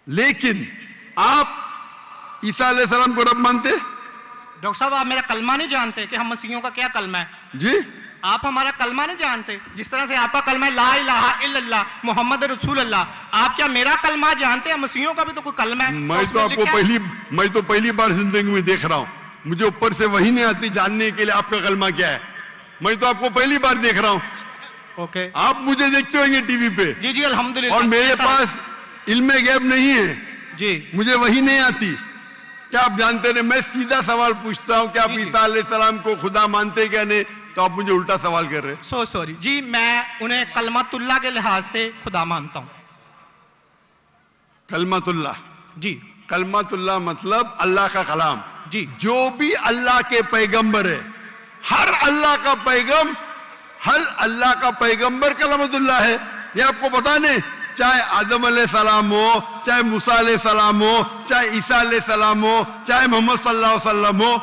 لیکن آپ عیسیٰ علیہ السلام کو رب مانتے؟ ڈاکٹر صاحب آپ میرا کلمہ نہیں جانتے کہ ہم مسیحیوں کا کیا کلمہ ہے؟ جی آپ ہمارا کلمہ نہیں جانتے، جس طرح سے آپ کا کلمہ ہے لا الہ الا اللہ محمد رسول اللہ، آپ کیا میرا کلمہ جانتے ہیں؟ مسیحیوں کا بھی تو کوئی کلمہ ہے. میں تو پہلی بار زندگی میں دیکھ رہا ہوں، مجھے اوپر سے وہی نہیں آتی جاننے کے لیے آپ کا کلمہ کیا ہے. میں تو آپ کو پہلی بار دیکھ رہا ہوں. اوکے آپ مجھے دیکھتے ہوئیں گے ٹی وی پہ. جی جی الحمدللہ. اور میرے پاس علم غیب نہیں ہے جی، مجھے وہی نہیں آتی. کیا آپ جانتے ہیں؟ میں سیدھا سوال پوچھتا ہوں کہ آپ عیسیٰ علیہ السلام کو خدا مانتے کیا نہیں، تو آپ مجھے الٹا سوال کر رہے ہیں. سو سوری جی، میں انہیں کلمت اللہ کے لحاظ سے خدا مانتا ہوں. کلمت اللہ، جی کلمت اللہ مطلب اللہ کا کلام. جی جو بھی اللہ کے پیغمبر ہے، ہر اللہ کا پیغمبر کلمت اللہ ہے. یہ آپ کو پتا نہیں؟ چاہے آدم علیہ السلام ہو، چاہے موسیٰ علیہ السلام ہو، چاہے عیسیٰ علیہ السلام ہو، چاہے محمد صلی اللہ علیہ وسلم ہو،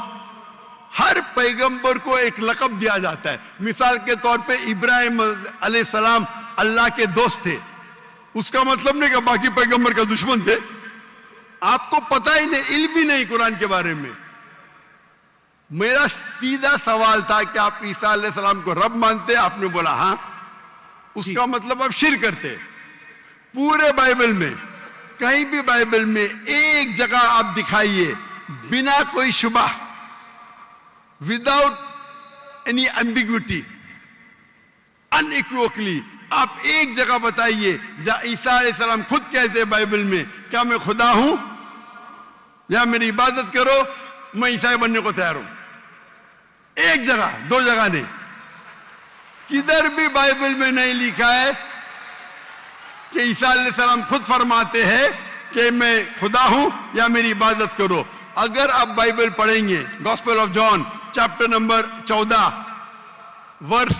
ہر پیغمبر کو ایک لقب دیا جاتا ہے. مثال کے طور پہ ابراہیم علیہ السلام اللہ کے دوست تھے، اس کا مطلب نہیں کہ باقی پیغمبر کا دشمن تھے. آپ کو پتہ ہی نہیں، علم ہی نہیں قرآن کے بارے میں. میرا سیدھا سوال تھا کہ آپ عیسیٰ علیہ السلام کو رب مانتے؟ آپ نے بولا ہاں. اس کا مطلب آپ شرک کرتے. پورے بائبل میں کہیں بھی بائبل میں ایک جگہ آپ دکھائیے بنا کوئی شبہ، وداؤٹ اینی ایمبیگوٹی، انیکوکلی، آپ ایک جگہ بتائیے جہاں عیسیٰ علیہ السلام خود کہتے ہیں بائبل میں کیا میں خدا ہوں یا میری عبادت کرو میں عیسائی بننے کو تیار ہوں. ایک جگہ، دو جگہ نہیں. کدھر بھی بائبل میں نہیں لکھا ہے کہ عیسیٰ علیہ السلام خود فرماتے ہیں کہ میں خدا ہوں یا میری عبادت کرو. اگر آپ بائبل پڑھیں گے gospel of John chapter number 14 verse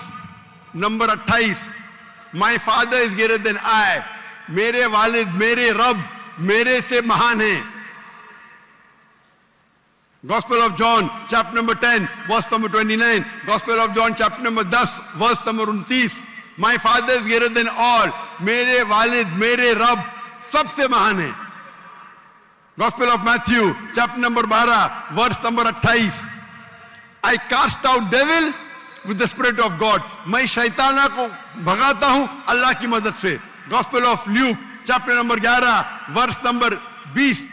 number 28، my father is greater than I, میرے والد، میرے رب میرے سے مہان ہیں. Gospel of John chapter number 10 verse number 29, Gospel of John chapter number 10 verse number 29, my father is greater than all، میرے والد میرے رب سب سے مہان ہیں. Gospel of Matthew chapter number 12 verse number 28، I cast out devil with the spirit of God، میں شیطانہ کو بھگاتا ہوں اللہ کی مدد سے. Gospel of Luke chapter number 11 verse number 20،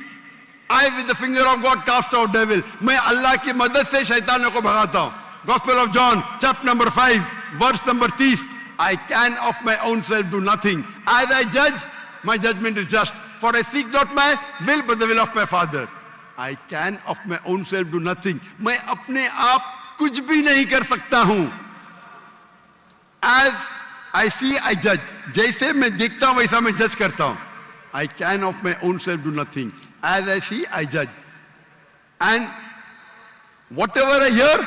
I with the finger of God cast out devil، میں اللہ کی مدد سے شیطانوں کو بھگاتا ہوں. Gospel of John chapter number 5 verse number 30، I can of my own self do nothing، as I judge my judgment is just، for I seek not my will but the will of my Father. I can of my own self do nothing، میں اپنے آپ کچھ بھی نہیں کر سکتا ہوں. As I see I judge، جیسے میں دیکھتا ہوں ویسا میں جج کرتا ہوں. I can of my own self do nothing، as I see I judge، and whatever I hear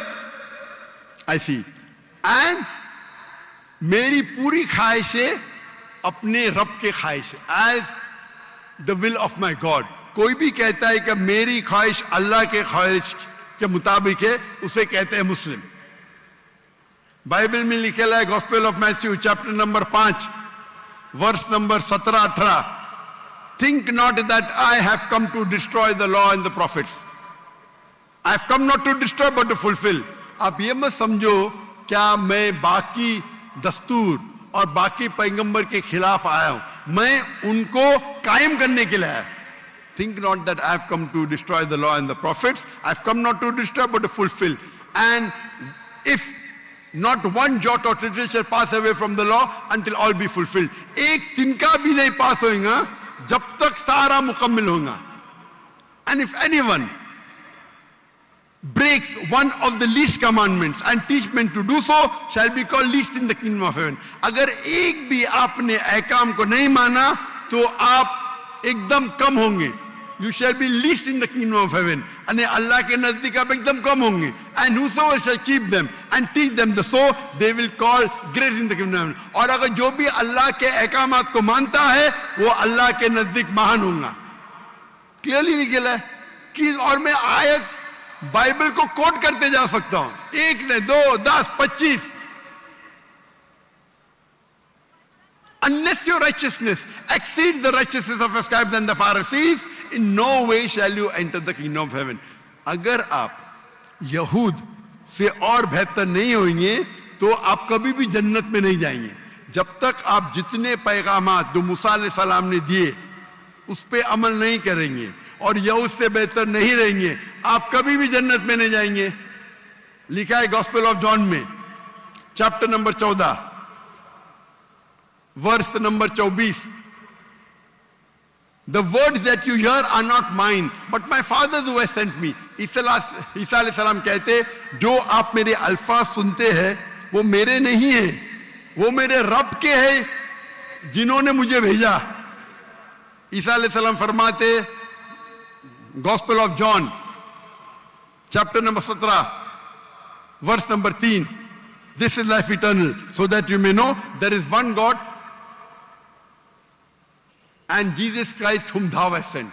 I see، and میری پوری خواہش ہے اپنے رب کے خواہش ہے. as the will of my God، کوئی بھی کہتا ہے کہ میری خواہش اللہ کے خواہش کے مطابق ہے اسے کہتے ہیں مسلم. بائبل میں لکھا ہے gospel of Matthew chapter number 5 verse number 17-18، think not that I have come to destroy the law and the prophets، I have come not to destroy but to fulfill. آپ یہ مت سمجھو کیا میں باقی دستور اور باقی پیغمبر کے خلاف آیا ہوں، میں ان کو قائم کرنے کے لیے آیا. think not that I have come to destroy the law and the prophets، I have come not to destroy but to fulfill. and if not one jot or tittle shall pass away from the law until all be fulfilled، ایک تنکا بھی نہیں پاس ہوئے گا جب تک سارا مکمل ہوگا. and if anyone breaks one of the least commandments and teach men to do so shall be called least in the kingdom of heaven، اگر ایک بھی آپ نے احکام کو نہیں مانا تو آپ ایک دم کم ہوں گے. you shall be least in the kingdom of heaven، یعنی اللہ کے نزدیک آپ ایک دم کم ہوں گے. and whosoever shall keep them and teach them the so they will call great in the kingdom of heaven، اور اگر جو بھی اللہ کے احکامات کو مانتا ہے وہ اللہ کے نزدیک مہان ہوں گا. کلیئرلی لکھا ہے کہ، اور میں آیت بائبل کو کوٹ کرتے جا سکتا ہوں، ایک نے 2 10 25. unless your righteousness exceeds the righteousness of the scribes and the Pharisees, in no way shall you enter the kingdom of heaven. अगर आप यहूद से और बेहतर नहीं होंगे तो आप कभी भी जन्नत में नहीं जाएंगे. जब तक आप जितने पैगामात जो मूसा अलैहिस्सलाम ने दिए उस पे अमल नहीं करेंगे और यहूद से बेहतर नहीं रहेंगे, आप कभी भी जन्नत में नहीं जाएंगे. लिखा है गॉस्पेल ऑफ जॉन में chapter number 14 verse number 24, The words that you hear are not mine, but my Father who has sent me. ईसा अलैहिस्सलाम कहते, जो आप मेरे अल्फाज सुनते हैं वो मेरे नहीं है, वो मेरे रब के हैं जिन्होंने मुझे भेजा. ईसा अलैहिस्सलाम फरमाते, gospel of John chapter number 17 verse number 3, This is life eternal, so that you may know there is one God and Jesus Christ whom thou hast sent.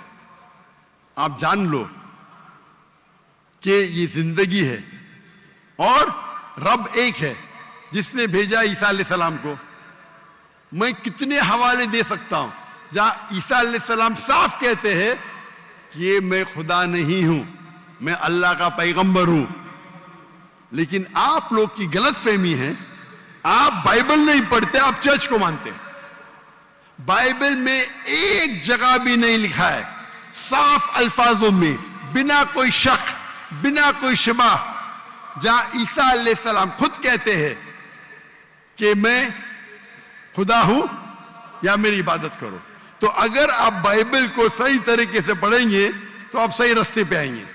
आप जान लो कि ये जिंदगी है और रब एक है जिसने भेजा ईसा अलैहिस्सलाम को. मैं कितने हवाले दे सकता हूं जहां ईसा अलैहिस्सलाम साफ कहते हैं कि मैं खुदा नहीं हूं, मैं अल्लाह का पैगंबर हूं. लेकिन आप लोग की गलतफहमी है, आप बाइबल नहीं पढ़ते, आप चर्च को मानते हैं. बाइबल में एक जगह भी नहीं लिखा है साफ अल्फाजों में, बिना कोई शक, बिना कोई शुबा, जहां ईसा अलैहिस्सलाम खुद कहते हैं कि मैं खुदा हूं या मेरी इबादत करो. तो अगर आप बाइबल को सही तरीके से पढ़ेंगे तो आप सही रास्ते पे आएंगे.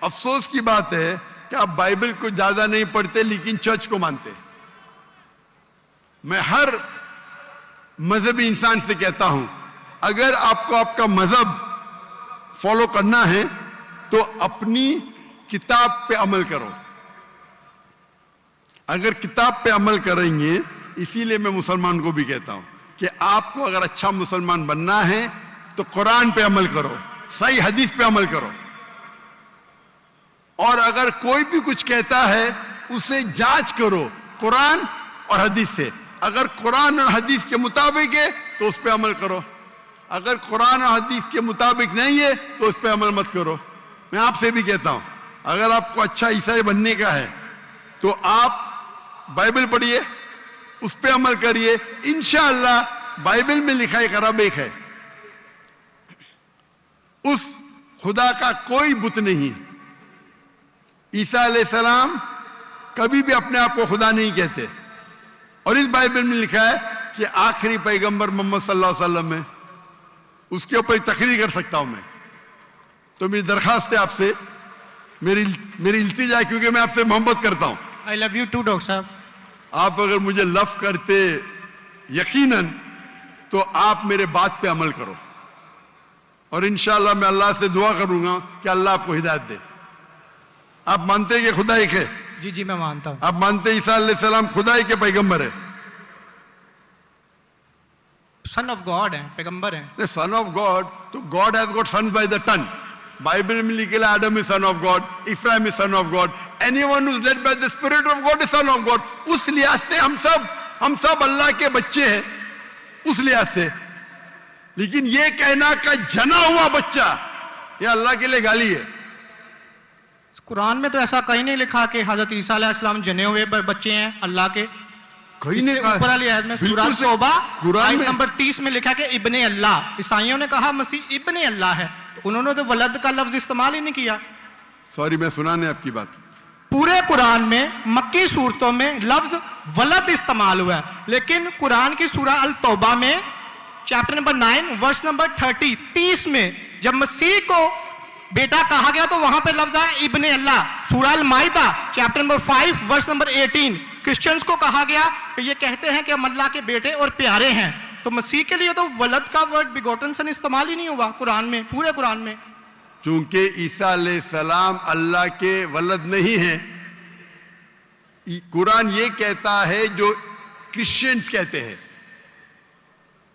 अफसोस की बात है कि आप बाइबल को ज्यादा नहीं पढ़ते लेकिन चर्च को मानते. मैं हर मजहबी इंसान से कहता हूं, अगर आपको आपका मजहब फॉलो करना है तो अपनी किताब पे अमल करो. अगर किताब पे अमल करेंगे, इसीलिए मैं मुसलमान को भी कहता हूं कि आपको अगर अच्छा मुसलमान बनना है तो कुरान पे अमल करो, सही हदीस पे अमल करो. और अगर कोई भी कुछ कहता है उसे जांच करो कुरान और हदीस से. अगर कुरान और हदीस के मुताबिक है तो उस पर अमल करो, अगर कुरान और हदीस के मुताबिक नहीं है तो उस पर अमल मत करो. मैं आपसे भी कहता हूं, अगर आपको अच्छा ईसाई बनने का है तो आप बाइबल पढ़िए, उस पर अमल करिए. इंशाअल्लाह बाइबल में लिखा एक रब एक है, उस खुदा का कोई बुत नहीं है. ईसा अलैहिस्सलाम कभी भी अपने आप को खुदा नहीं कहते. और इस बाइबल में लिखा है कि आखिरी पैगंबर मोहम्मद सल्लल्लाहु अलैहि वसल्लम है, उसके ऊपर तकरीर कर सकता हूं मैं. तो मेरी दरखास्त है आपसे, मेरी इल्तिजा है, क्योंकि मैं आपसे मोहब्बत करता हूं. I love you too doctor साहब. आप अगर मुझे लव करते यकीनन तो आप मेरे बात पे अमल करो और इंशाअल्लाह मैं अल्लाह से दुआ करूंगा कि अल्लाह आपको हिदायत दे. आप मानते हैं कि खुदा एक है? जी जी मैं मानता हूं. आप मानते हैं ईसा अलैहिस्सलाम खुदा के पैगंबर है? सन ऑफ गॉड है, पैगंबर है. सन ऑफ गॉड, तो God has got sons by the ton. Bible में लिखा है Adam is son of God, Ibrahim is son of God, anyone who is led by the spirit of God is son of God. उस लिहाज से हम सब अल्लाह के बच्चे हैं, उस लिहाज से. लेकिन ये कहना का जना हुआ बच्चा, ये अल्लाह के लिए गाली है. कुरान में तो ऐसा कहीं नहीं लिखा कि हजरत ईसा अलैहिस्सलाम जने हुए बच्चे हैं अल्लाह के. कहीं नहीं कहा. ऊपर वाली आयत में सूरह तौबा कुरान में नंबर 30 में लिखा कि इब्ने अल्लाह. ईसाइयों ने कहा मसीह इब्ने अल्लाह है, तो उन्होंने तो वलद का लफ्ज इस्तेमाल ही नहीं किया. सॉरी, मैं सुनाने आपकी बात. पूरे कुरान में मक्की सूरतों में लफ्ज वलद इस्तेमाल हुआ है, लेकिन कुरान की सूरह अल तौबा में चैप्टर नंबर 9 वर्स नंबर 30 में जब मसीह को बेटा कहा गया तो वहां पे लफ्ज है इब्ने अल्लाह. Surah Al Maida chapter number 5 verse number 18 Christians को कहा गया कि ये कहते हैं कि हम अल्लाह के बेटे और प्यारे हैं. तो मसीह के लिए तो वलद का वर्ड बिगोटन सन इस्तेमाल ही नहीं हुआ कुरान में, पूरे कुरान में. चूंकि ईसा अलैहिस्सलाम अल्लाह के वलद नहीं है, कुरान ये कहता है जो क्रिश्चियंस कहते हैं.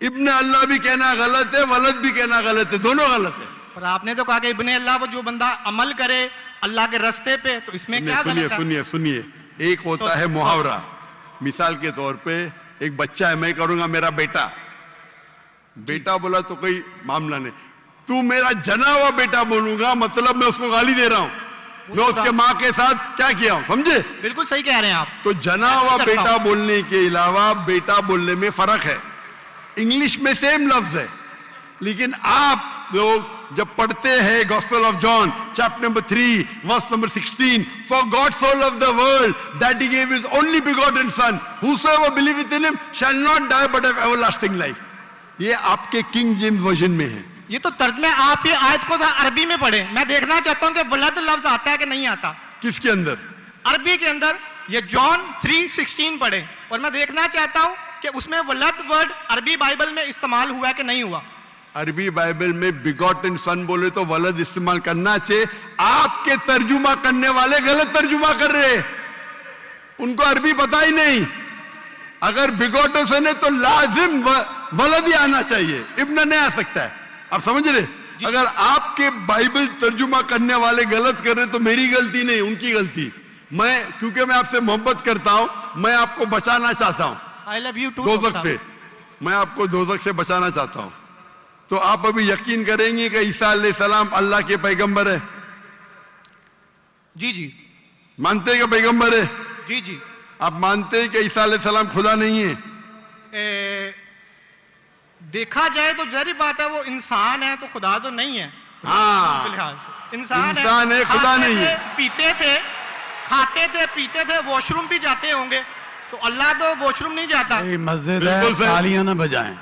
इब्ने अल्लाह भी कहना गलत है, वलद भी कहना गलत है, दोनों गलत है. पर आपने तो कहा कि इब्ने अल्लाह वो जो बंदा अमल करे अल्लाह के रास्ते पे, तो इसमें क्या गलत है? सुनिए, एक होता है मुहावरा. मिसाल के तौर पे एक बच्चा है, मैं करूंगा मेरा बेटा, बेटा बोला तो कोई मामला नहीं, तू मेरा जना हुआ बेटा बोलूंगा मतलब मैं उसको गाली दे रहा हूं, मैं उसके मां के साथ क्या किया हूं, समझे? बिल्कुल सही कह रहे हैं आप। तो जना हुआ करता बेटा हूं। बोलने के अलावा बेटा बोलने में फर्क है। इंग्लिश में सेम लफ्ज है, लेकिन आप लोग जब पढ़ते हैं gospel of John chapter number 3 verse number 16, for God so loved the world that he gave his only begotten son, whosoever believeth in him shall not die but have everlasting life। ये आपके king James version में है। ये तो तर्जमे आप ये आयत को अरबी में पढ़े, मैं देखना चाहता हूं कि वलद लफ्ज आता है कि नहीं आता किसके अंदर? अरबी के अंदर। ये जॉन 3:16 पढ़े और मैं देखना चाहता हूं कि उसमें वलद वर्ड अरबी बाइबल में इस्तेमाल हुआ है कि नहीं हुआ। अरबी बाइबल में बिगॉटन सन बोले तो वलद इस्तेमाल करना चाहिए, आपके तर्जुमा करने वाले गलत तर्जुमा कर रहे हैं, उनको अरबी पता ही नहीं। अगर बिगॉटन सन है तो लाजिम वलद ही आना चाहिए, इब्न नहीं आ सकता है। आप समझ रहे? अगर आपके बाइबल तर्जुमा करने वाले गलत कर रहे तो मेरी गलती नहीं, उनकी गलती। मैं क्योंकि मैं आपसे मोहब्बत करता हूं, मैं आपको बचाना चाहता हूं आई लव यू टू दोजख से, मैं आपको दोजख से बचाना चाहता हूं। तो आप अभी यकीन करेंगे कि ईसा अलैहिस्सलाम अल्लाह के पैगंबर है? जी जी मानते हैं कि पैगंबर है? जी जी। आप मानते हैं कि ईसा अलैहिस्सलाम खुदा नहीं है? देखा जाए तो जरी बात है, वो इंसान है तो खुदा तो नहीं है। हाँ, फिलहाल से इंसान है, खुदा नहीं है। पीते थे, खाते थे, पीते थे, वॉशरूम भी जाते होंगे, तो अल्लाह तो वॉशरूम नहीं जाता। मस्जिद है, बिल्कुल सही। तालियां ना बजाएं।